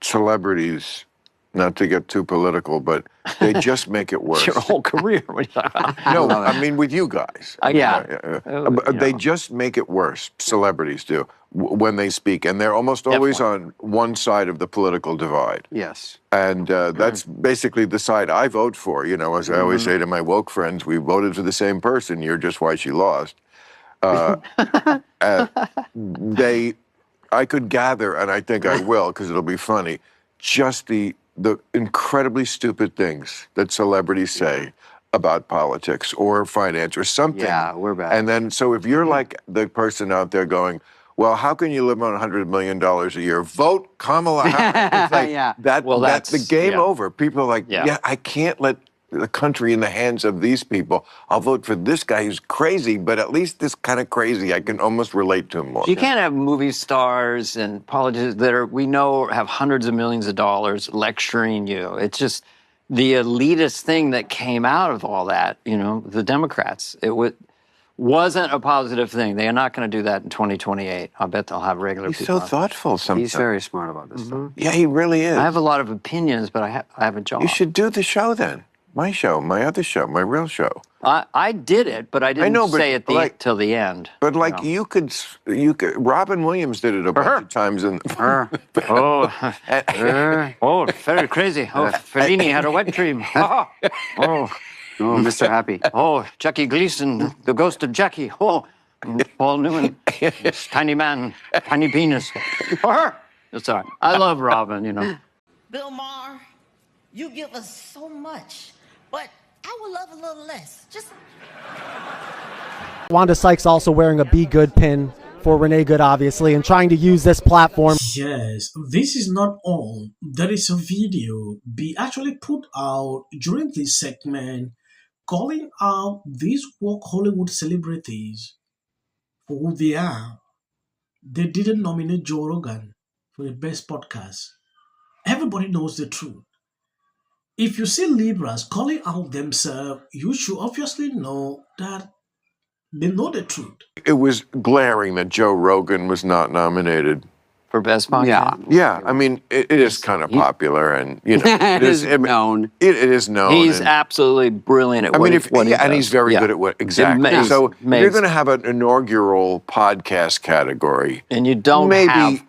celebrities, not to get too political, but they just make it worse. Your whole career. No, I mean with you guys. They Yeah. just make it worse. Celebrities do when they speak, and they're almost always on one side of the political divide. Yes. And that's basically the side I vote for. You know, as I always say to my woke friends, we voted for the same person. You're just why she lost. I could gather, and I think I will, because it'll be funny, just the incredibly stupid things that celebrities say about politics or finance or something. Yeah, we're bad. And then, so if you're like the person out there going, well, how can you live on $100 million a year? Vote Kamala Harris. It's like, that's the game over. People are like, I can't let the country in the hands of these people. I'll vote for this guy who's crazy, but at least this kind of crazy, I can almost relate to him more. You can't have movie stars and politicians that we know have hundreds of millions of dollars lecturing you. It's just the elitist thing that came out of all that, you know, the Democrats. It wasn't a positive thing. They are not going to do that in 2028. I bet they'll have regular people. He's so thoughtful sometimes. He's very smart about this stuff. Yeah, he really is. I have a lot of opinions, but I have a job. You should do the show then. My show, my other show, my real show. I did it, but I didn't say it till the end. But like you could, Robin Williams did it a bunch of times. Very crazy. Oh, Fellini had a wet dream. Oh, Mr. Happy. Oh, Jackie Gleason, the ghost of Jackie. Oh, Paul Newman, this tiny man, tiny penis. That's all right. I love Robin, you know. Bill Maher, you give us so much, but I would love a little less. Just Wanda Sykes also wearing a Be Good pin for Renee Good, obviously, and trying to use this platform. Yes, this is not all. There is a video be actually put out during this segment calling out these woke Hollywood celebrities for who they are. They didn't nominate Joe Rogan for the best podcast. Everybody knows the truth. If you see Libras calling out themselves, you should obviously know that they know the truth. It was glaring that Joe Rogan was not nominated. For best podcast? Yeah, I mean, it is kind of popular, and you know, it is known. It is known. He's absolutely brilliant at what he does. And he's very good at what exactly. So if you're going to have an inaugural podcast category, and you don't have,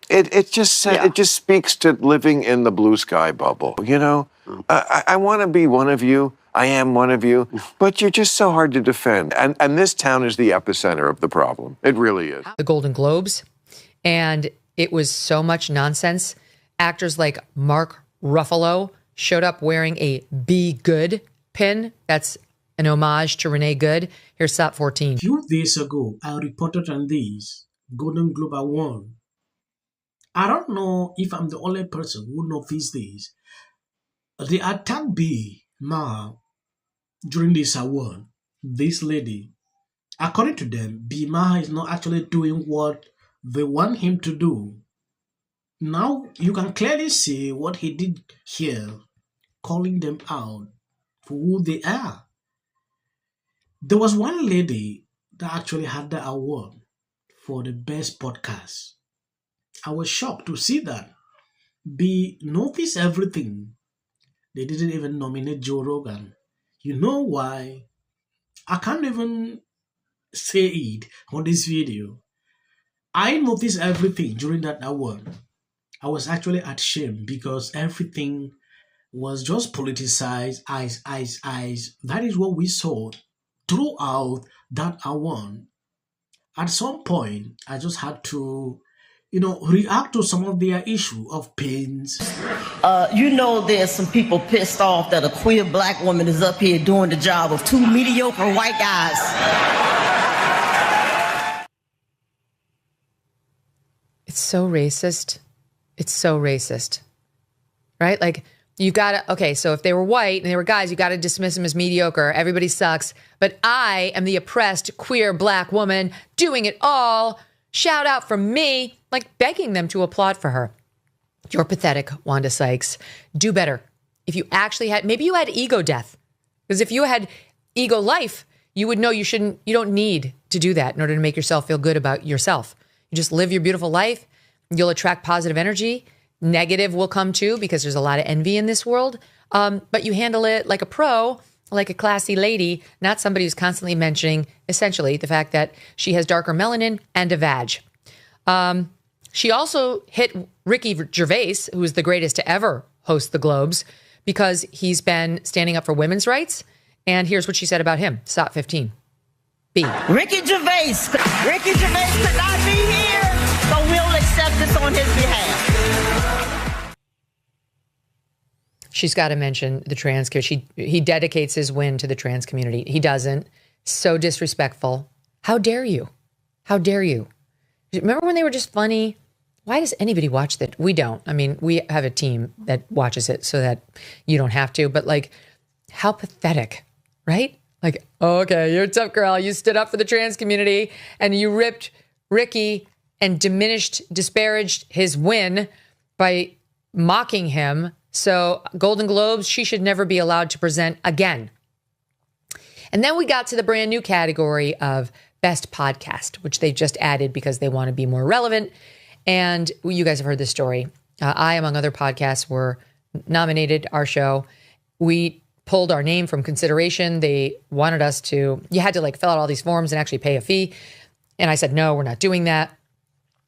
it just speaks to living in the blue sky bubble. You know, I want to be one of you. I am one of you, but you're just so hard to defend. And this town is the epicenter of the problem. It really is. The Golden Globes. And it was so much nonsense. Actors like Mark Ruffalo showed up wearing a Be Good pin. That's an homage to Renee Good. Here's SOT 14. A few days ago, I reported on this Golden Globe Award. I don't know if I'm the only person who noticed this. They attacked Bill Maher during this award. This lady, according to them, Bill Maher is not actually doing what they want him to do. Now you can clearly see what he did here, calling them out for who they are. There was one lady that actually had the award for the best podcast. I was shocked to see that. Be noticed everything. They didn't even nominate Joe Rogan. You know why? I can't even say it on this video. I noticed everything during that award. I was actually ashamed because everything was just politicized, eyes. That is what we saw throughout that award. At some point, I just had to, react to some of their issue of pins. There's some people pissed off that a queer black woman is up here doing the job of two mediocre white guys. It's so racist. It's so racist, right? Like you gotta, so if they were white and they were guys, you gotta dismiss them as mediocre. Everybody sucks. But I am the oppressed queer black woman doing it all. Shout out from me, like begging them to applaud for her. You're pathetic, Wanda Sykes. Do better. If you actually maybe you had ego death. Because if you had ego life, you would know you don't need to do that in order to make yourself feel good about yourself. You just live your beautiful life. You'll attract positive energy negative will come too, because there's a lot of envy in this world. But you handle it like a pro, like a classy lady, not somebody who's constantly mentioning essentially the fact that she has darker melanin and a vag. She also hit Ricky Gervais, who is the greatest to ever host the Globes, because he's been standing up for women's rights. And here's what she said about him. SOT 15. B. Ricky Gervais could not be here, so we'll accept this on his behalf. She's got to mention the trans community. He dedicates his win to the trans community. He doesn't. So disrespectful. How dare you? How dare you? Remember when they were just funny? Why does anybody watch that? We don't. I mean, we have a team that watches it so that you don't have to. But like, how pathetic, right? Like, okay, you're a tough girl. You stood up for the trans community and you ripped Ricky and disparaged his win by mocking him. So Golden Globes, she should never be allowed to present again. And then we got to the brand new category of Best Podcast, which they just added because they want to be more relevant. And you guys have heard this story. I, among other podcasts, were nominated, our show. We pulled our name from consideration. They wanted us to, you had to like fill out all these forms and actually pay a fee. And I said, no, we're not doing that.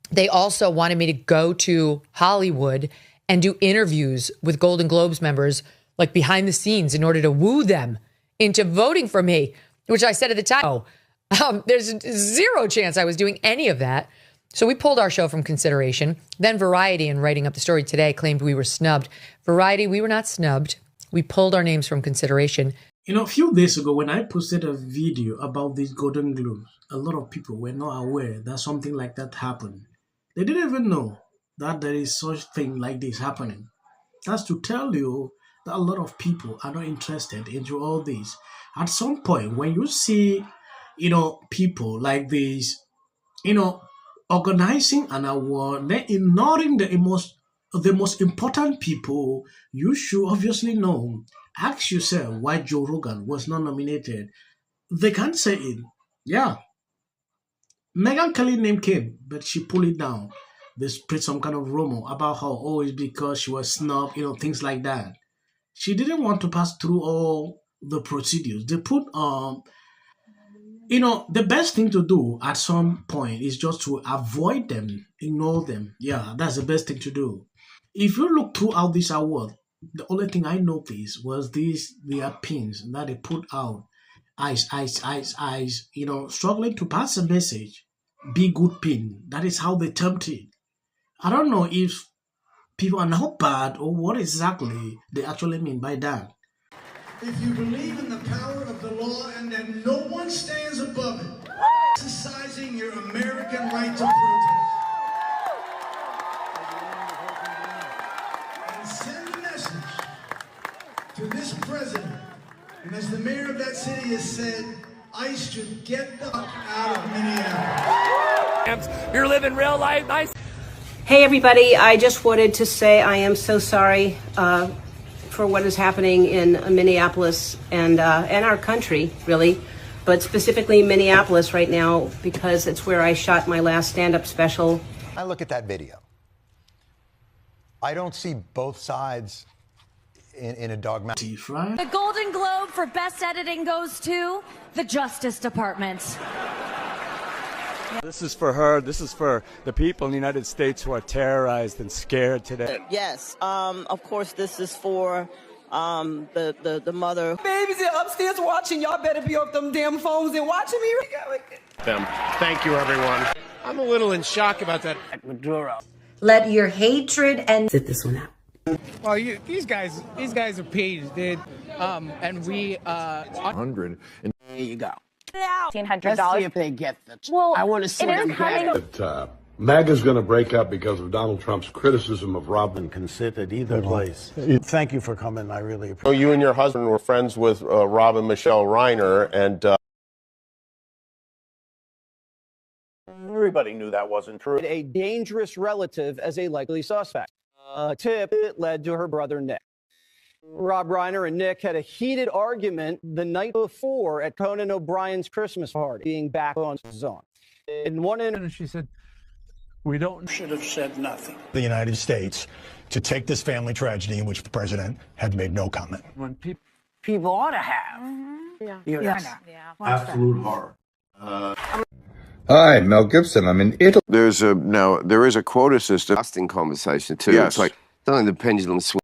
They also wanted me to go to Hollywood and do interviews with Golden Globes members, like behind the scenes, in order to woo them into voting for me, which I said at the time, there's zero chance I was doing any of that. So we pulled our show from consideration. Then Variety, in writing up the story today, claimed we were snubbed. Variety, we were not snubbed. We pulled our names from consideration. You know, a few days ago, when I posted a video about these Golden Globes, a lot of people were not aware that something like that happened. They didn't even know that there is such thing like this happening. That's to tell you that a lot of people are not interested into all this. At some point, when you see, people like this, organizing an award, then ignoring the most important people, you should obviously know. Ask yourself why Joe Rogan was not nominated. They can't say it. Yeah. Megyn Kelly's name came, but she pulled it down. They spread some kind of rumor about how, it's because she was snubbed, things like that. She didn't want to pass through all the procedures. They put, the best thing to do at some point is just to avoid them, ignore them. Yeah, that's the best thing to do. If you look throughout this award, the only thing I noticed was their pins that they put out. Eyes, struggling to pass a message. Be good pin. That is how they termed it. I don't know if people are now bad or what exactly they actually mean by that. If you believe in the power of the law and that no one stands above it, exercising your American right to protest, and send a message to this president, and as the mayor of that city has said, ICE should get the fuck out of Minneapolis. You're living real life, nice. Hey everybody, I just wanted to say I am so sorry for what is happening in Minneapolis and our country, really, but specifically Minneapolis right now because it's where I shot my last stand-up special. I look at that video. I don't see both sides in a dogmatic. The Golden Globe for Best Editing goes to the Justice Department. This is for her. This is for the people in the United States who are terrorized and scared today. Yes, of course, this is for the mother. Babies are upstairs watching. Y'all better be off them damn phones and watching me. Thank you, everyone. I'm a little in shock about that. Maduro. Let your hatred and sit this one out. Well, these guys are paid, dude. And we 100. There you go. $1,500. Let's see if they get the. Well, I want to see them get it. MAGA's going to break up because of Donald Trump's criticism of Robin. Can sit at either place. Thank you for coming. I really appreciate it. So you and your husband were friends with Robin Michelle Reiner, and everybody knew that wasn't true. A dangerous relative as a likely suspect. A tip that led to her brother Nick. Rob Reiner and Nick had a heated argument the night before at Conan O'Brien's Christmas party, being back on his own. In one interview, she said, We don't should have said nothing. The United States to take this family tragedy in which the president had made no comment. When People ought to have. Yeah. Absolute horror. Hi, Mel Gibson. I'm in Italy. There is a quota system. Conversation too. Yes. It's like something the pendulum swings.